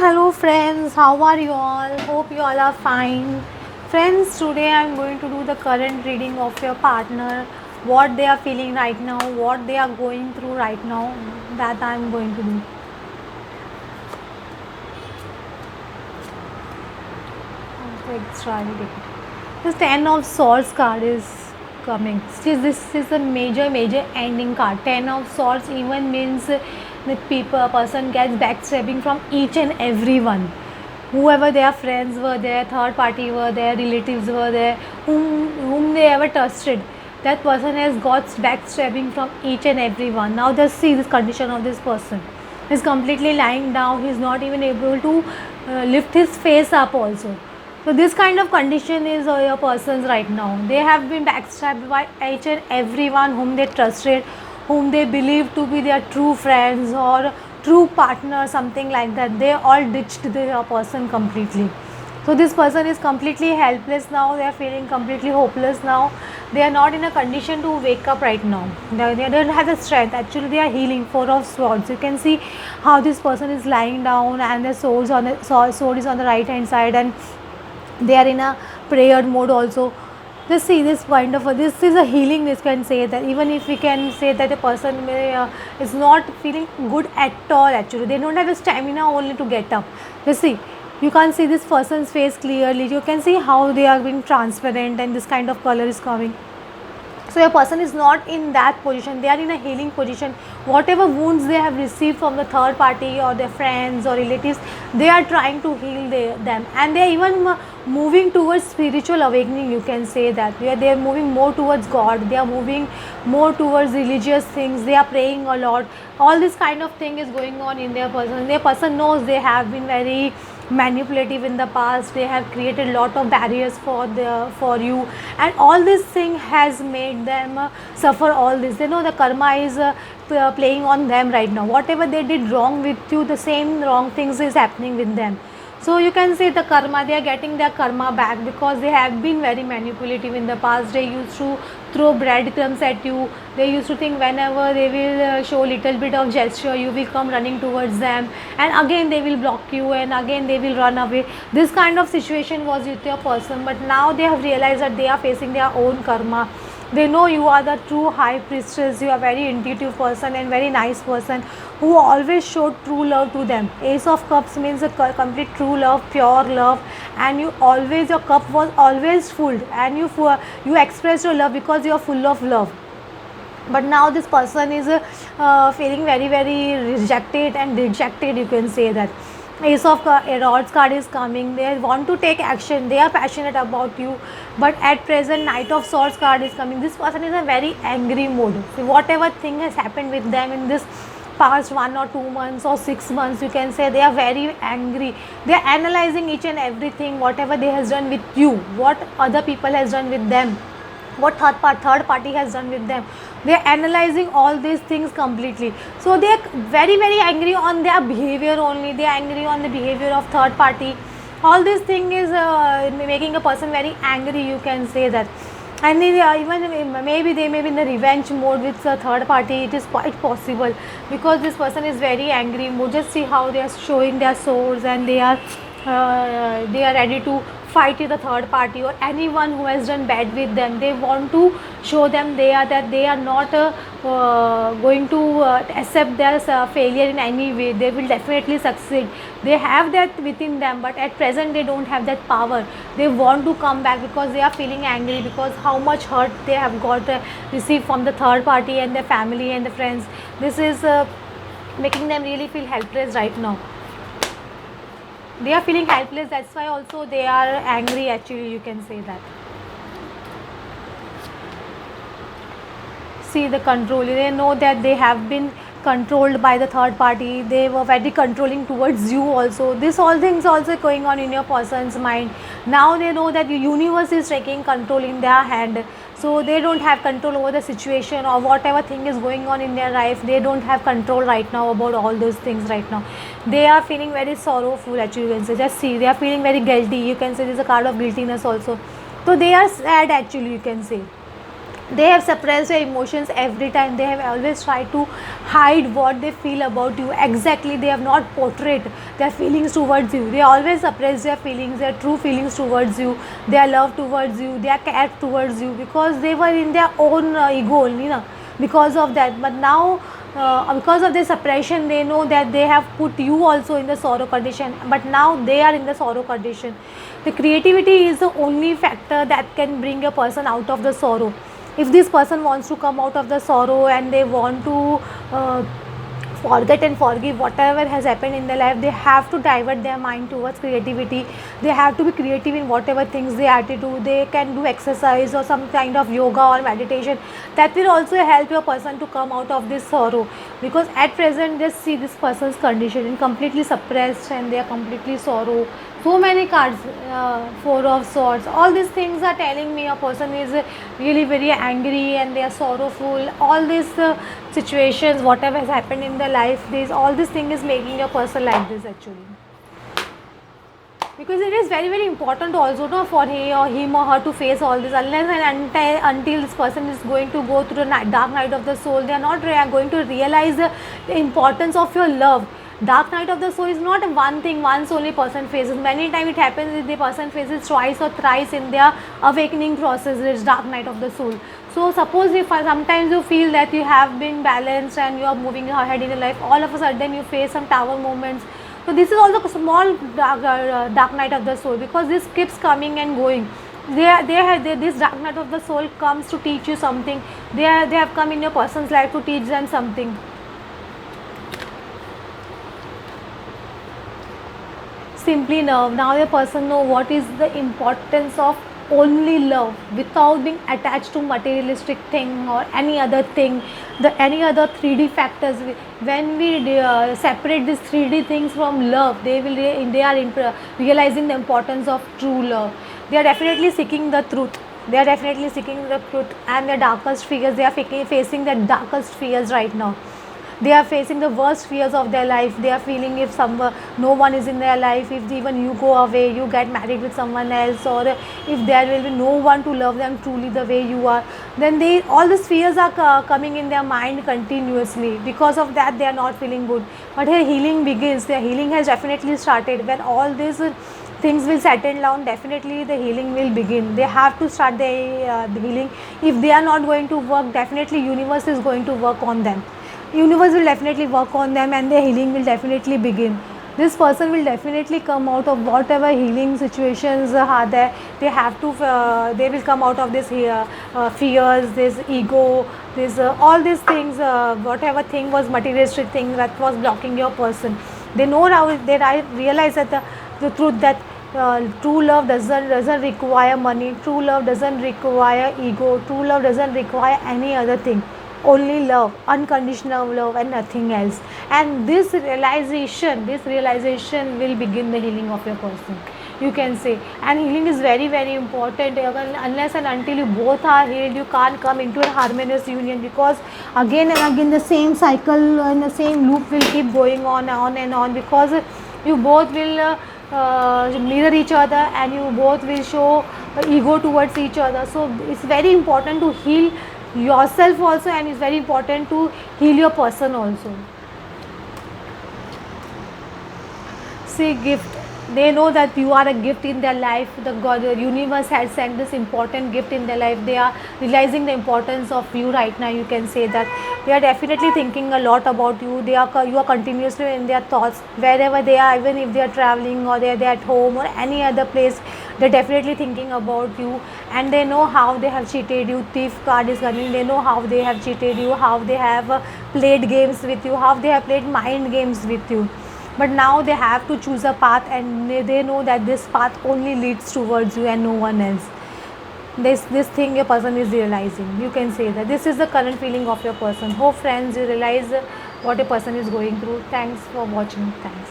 Hello friends, how are you all? Hope you all are fine. Friends, today I am going to do the current reading of your partner, what they are feeling right now, what they are going through right now, that I am going to do. Let's try it. This Ten of Swords card is coming. This is a major ending card. Ten of Swords even means that a person gets backstabbing from each and every one. Whoever their friends were there, third party were there, relatives were there, whom they ever trusted, that person has got backstabbing from each and every one. Now just see this condition of this person. He's completely lying down. He's not even able to lift his face up also. So this kind of condition is your persons right now. They have been backstabbed by each and everyone whom they trusted, whom they believed to be their true friends or true partner, something like that. They all ditched the person completely. So this person is completely helpless now. They are feeling completely hopeless now. They are not in a condition to wake up right now. They don't have the strength. Actually, they are healing. Four of Swords. You can see how this person is lying down, and the sword is on the right hand side, and they are in a prayer mode also. Just see this wonderful. This is a healing. This can say that even if we can say that a person is not feeling good at all. Actually, they don't have the stamina only to get up. Just see. You can't see this person's face clearly. You can see how they are being transparent, and this kind of color is coming. So your person is not in that position. They are in a healing position. Whatever wounds they have received from the third party or their friends or relatives, they are trying to heal them, and they are even moving towards spiritual awakening. You can say that they are moving more towards God. They are moving more towards religious things. They are praying a lot. All this kind of thing is going on in their person. Their person knows they have been very manipulative in the past. They have created a lot of barriers for you, and all this thing has made them suffer all this. They know the karma is playing on them right now. Whatever they did wrong with you, the same wrong things is happening with them. So you can say the karma, they are getting their karma back because they have been very manipulative in the past. They used to throw breadcrumbs at you. They used to think whenever they will show little bit of gesture, you will come running towards them, and again they will block you, and again they will run away. This kind of situation was with your person, but now they have realized that they are facing their own karma. They know you are the true high priestess. You are very intuitive person and very nice person who always showed true love to them. Ace of Cups means a complete true love, pure love, and your cup was always full, and you expressed your love because you are full of love. But now this person is feeling very rejected and dejected. You can say that. Ace of Rods card is coming. They want to take action. They are passionate about you, but at present Knight of Swords card is coming. This person is in a very angry mood. So whatever thing has happened with them in this past 1 or 2 months or 6 months, you can say they are very angry. They are analyzing each and everything, whatever they has done with you, what other people has done with them, what third party has done with them. They are analyzing all these things completely. So they are very angry on their behavior only. They are angry on the behavior of third party. All this thing is making a person very angry, you can say that. And even maybe they may be in the revenge mode with the third party. It is quite possible because this person is very angry mood. Just see how they are showing their swords, and they are ready to fight with the third party or anyone who has done bad with them. They want to show them they are not going to accept their failure in any way. They will definitely succeed. They have that within them, but at present they don't have that power. They want to come back because they are feeling angry because how much hurt they have got received from the third party and their family and the friends. This is making them really feel helpless right now. They are feeling helpless. That's why also they are angry. Actually, you can say that. See the control. They know that they have been controlled by the third party. They were very controlling towards you also. This all things also going on in your person's mind. Now they know that the universe is taking control in their hand. So they don't have control over the situation or whatever thing is going on in their life. They don't have control right now about all those things right now. They are feeling very sorrowful. Actually, you can say, just see, they are feeling very guilty. You can say there's a card of guiltiness also. So they are sad. Actually, you can say they have suppressed their emotions every time. They have always tried to hide what they feel about you exactly. They have not portrayed their feelings towards you. They always suppress their feelings, their true feelings towards you, their love towards you, their care towards you, because they were in their own ego only, na, because of that. But now, because of their suppression, they know that they have put you also in the sorrow condition, but now they are in the sorrow condition. The creativity is the only factor that can bring a person out of the sorrow. If this person wants to come out of the sorrow and they want to uh, forget and forgive whatever has happened in their life, they have to divert their mind towards creativity. They have to be creative in whatever things they have to do. They can do exercise or some kind of yoga or meditation. That will also help your person to come out of this sorrow, because at present just see this person's condition and completely suppressed and they are completely sorrow. So many cards, four of swords, all these things are telling me a person is really very angry and they are sorrowful. All these situations, whatever has happened in their life, this all this thing is making a person like this actually. Because it is very very important also, no, for him or her to face all this. Unless and until this person is going to go through the dark night of the soul, they are not going to realize the importance of your love. Dark night of the soul is not one thing once only person faces. Many times it happens that the person faces twice or thrice in their awakening process. It's dark night of the soul. So suppose if sometimes you feel that you have been balanced and you are moving ahead in your life, all of a sudden you face some tower moments. So this is also a small dark night of the soul, because this keeps coming and going. This dark night of the soul comes to teach you something. They have come in your person's life to teach them something. Simply love. Now the person know what is the importance of only love without being attached to materialistic thing or any other thing, the any other 3D factors. When we separate these 3D things from love, they are realizing the importance of true love. They are definitely seeking the truth. They are definitely seeking the truth and their darkest fears. They are facing their darkest fears right now. They are facing the worst fears of their life. They are feeling if no one is in their life, if even you go away, you get married with someone else, or if there will be no one to love them truly the way you are, then all these fears are coming in their mind continuously. Because of that they are not feeling good. But here healing begins. Their healing has definitely started. When all these things will settle down, definitely the healing will begin. They have to start the healing. If they are not going to work, definitely universe is going to work on them. Universe will definitely work on them and their healing will definitely begin. This person will definitely come out of whatever healing situations are there. They have to they will come out of this fears, this ego, this all these things, whatever thing was materialistic thing that was blocking your person. They know now, they realize that the truth that true love doesn't require money, true love doesn't require ego, true love doesn't require any other thing. Only love, unconditional love and nothing else. And this realization will begin the healing of your person, you can say. And healing is very very important. Unless and until you both are healed, you can't come into a harmonious union, because again and again the same cycle and the same loop will keep going on and on, because you both will mirror each other and you both will show ego towards each other. So it's very important to heal yourself also, and it's very important to heal your person also. See, gift. They know that you are a gift in their life. The universe has sent this important gift in their life. They are realizing the importance of you right now. You can say that they are definitely thinking a lot about you. You are continuously in their thoughts wherever they are, even if they are traveling or they are at home or any other place. They're definitely thinking about you, and they know how they have cheated you. Thief card is coming. They know how they have cheated you, how they have played games with you, how they have played mind games with you. But now they have to choose a path, and they know that this path only leads towards you and no one else. This thing your person is realizing, you can say that this is the current feeling of your person. Hope friends you realize what a person is going through. Thanks for watching. Thanks.